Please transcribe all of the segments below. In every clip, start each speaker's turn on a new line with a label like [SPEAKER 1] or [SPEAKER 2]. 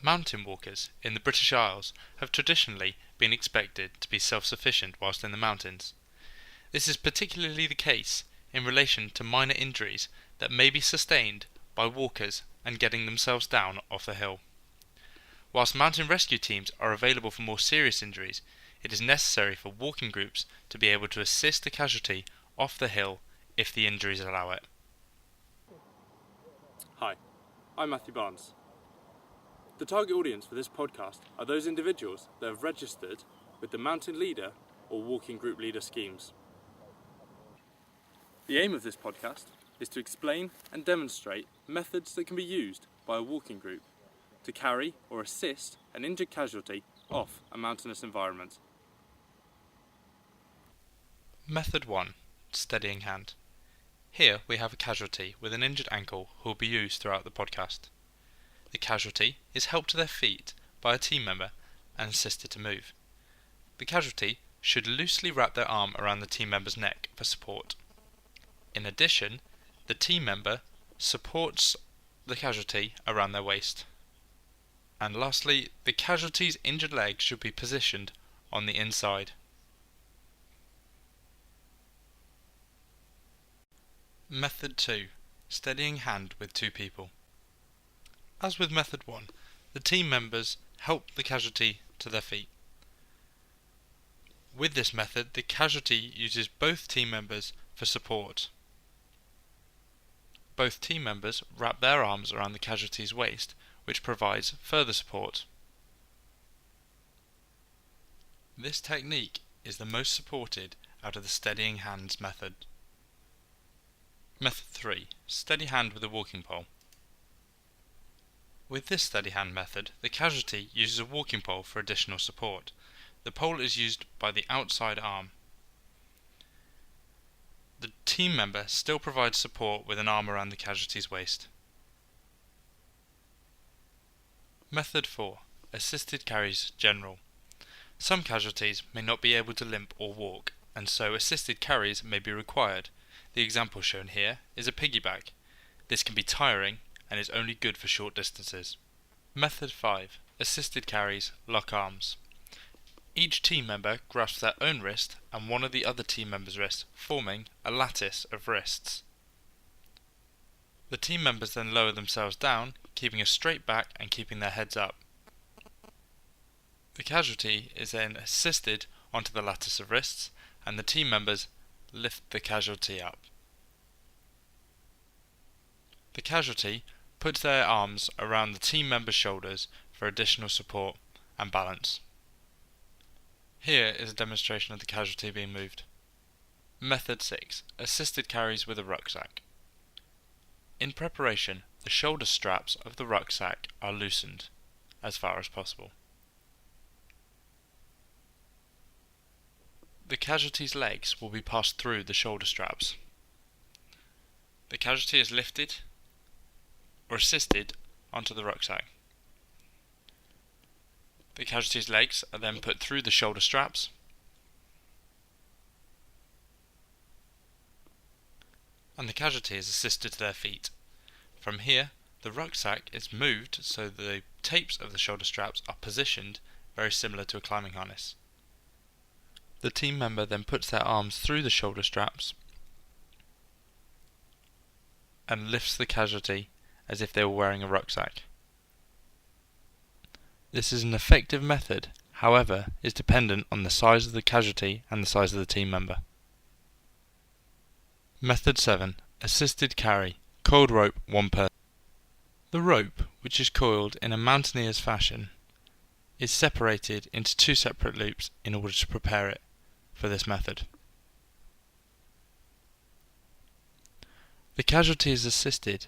[SPEAKER 1] Mountain walkers in the British Isles have traditionally been expected to be self-sufficient whilst in the mountains. This is particularly the case in relation to minor injuries that may be sustained by walkers and getting themselves down off the hill. Whilst mountain rescue teams are available for more serious injuries, it is necessary for walking groups to be able to assist the casualty off the hill if the injuries allow it.
[SPEAKER 2] Hi, I'm Matthew Barnes. The target audience for this podcast are those individuals that have registered with the Mountain Leader or Walking Group Leader schemes. The aim of this podcast is to explain and demonstrate methods that can be used by a walking group to carry or assist an injured casualty off a mountainous environment.
[SPEAKER 1] Method 1. Steadying hand. Here we have a casualty with an injured ankle who will be used throughout the podcast. The casualty is helped to their feet by a team member and assisted to move. The casualty should loosely wrap their arm around the team member's neck for support. In addition, the team member supports the casualty around their waist. And lastly, the casualty's injured leg should be positioned on the inside. Method 2. Steadying hand with two people. As with Method 1, the team members help the casualty to their feet. With this method, the casualty uses both team members for support. Both team members wrap their arms around the casualty's waist, which provides further support. This technique is the most supported out of the steadying hands method. Method 3. Steady hand with a walking pole. With this steady hand method, the casualty uses a walking pole for additional support. The pole is used by the outside arm. The team member still provides support with an arm around the casualty's waist. Method 4. Assisted carries general. Some casualties may not be able to limp or walk, and so assisted carries may be required. The example shown here is a piggyback. This can be tiring and is only good for short distances. Method 5. Assisted carries lock arms. Each team member grasps their own wrist and one of the other team members' wrists, forming a lattice of wrists. The team members then lower themselves down, keeping a straight back and keeping their heads up. The casualty is then assisted onto the lattice of wrists, and the team members lift the casualty up. The casualty puts their arms around the team member's shoulders for additional support and balance. Here is a demonstration of the casualty being moved. Method 6. Assisted carries with a rucksack. In preparation, the shoulder straps of the rucksack are loosened as far as possible. The casualty's legs will be passed through the shoulder straps. The casualty is lifted or assisted onto the rucksack. The casualty's legs are then put through the shoulder straps. And the casualty is assisted to their feet. From here, the rucksack is moved so the tapes of the shoulder straps are positioned very similar to a climbing harness. The team member then puts their arms through the shoulder straps and lifts the casualty as if they were wearing a rucksack. This is an effective method, however, is dependent on the size of the casualty and the size of the team member. Method 7. Assisted carry. Coiled rope, one person. The rope, which is coiled in a mountaineer's fashion, is separated into two separate loops in order to prepare it for this method. The casualty is assisted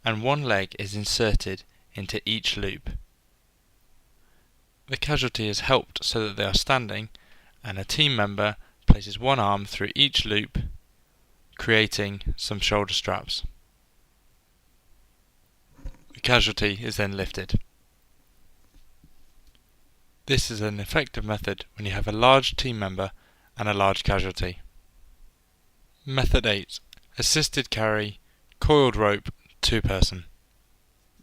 [SPEAKER 1] and one leg is inserted into each loop. The casualty is helped so that they are standing, and a team member places one arm through each loop, creating some shoulder straps. The casualty is then lifted. This is an effective method when you have a large team member and a large casualty. Method 8. Assisted carry, coiled rope, two person.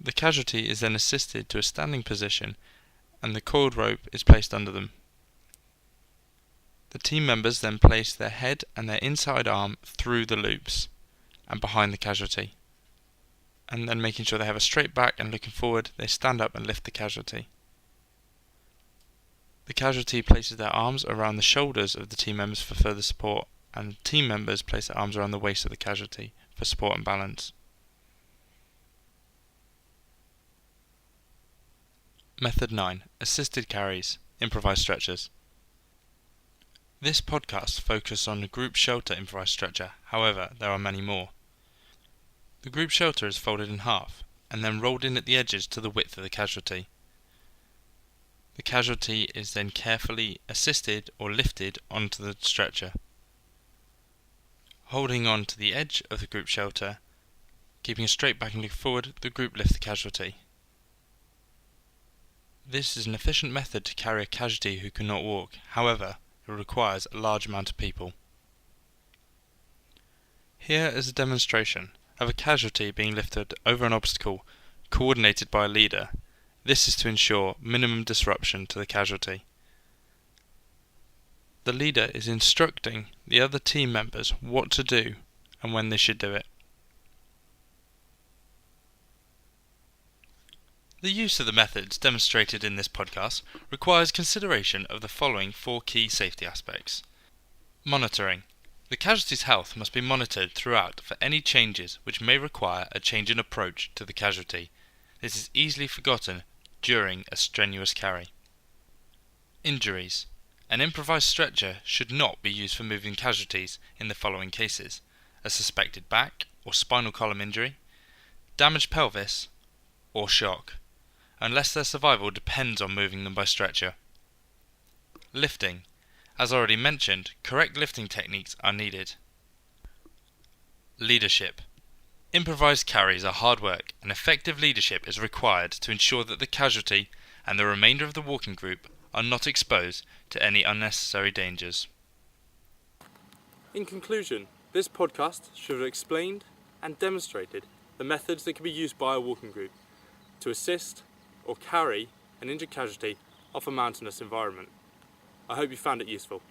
[SPEAKER 1] The casualty is then assisted to a standing position and the coiled rope is placed under them. The team members then place their head and their inside arm through the loops and behind the casualty. And then making sure they have a straight back and looking forward, they stand up and lift the casualty. The casualty places their arms around the shoulders of the team members for further support, and team members place their arms around the waist of the casualty for support and balance. Method 9. Assisted carries, improvised stretchers. This podcast focuses on the group shelter improvised stretcher, however there are many more. The group shelter is folded in half and then rolled in at the edges to the width of the casualty. The casualty is then carefully assisted or lifted onto the stretcher. Holding on to the edge of the group shelter, keeping a straight back and looking forward, the group lift the casualty. This is an efficient method to carry a casualty who cannot walk, however, it requires a large amount of people. Here is a demonstration of a casualty being lifted over an obstacle, coordinated by a leader. This is to ensure minimum disruption to the casualty. The leader is instructing the other team members what to do and when they should do it. The use of the methods demonstrated in this podcast requires consideration of the following 4 key safety aspects. Monitoring. The casualty's health must be monitored throughout for any changes which may require a change in approach to the casualty. This is easily forgotten during a strenuous carry. Injuries. An improvised stretcher should not be used for moving casualties in the following cases: a suspected back or spinal column injury, damaged pelvis, or shock, unless their survival depends on moving them by stretcher. Lifting. As already mentioned, correct lifting techniques are needed. Leadership. Improvised carries are hard work, and effective leadership is required to ensure that the casualty and the remainder of the walking group are not exposed to any unnecessary dangers.
[SPEAKER 2] In conclusion, this podcast should have explained and demonstrated the methods that can be used by a walking group to assist or carry an injured casualty off a mountainous environment. I hope you found it useful.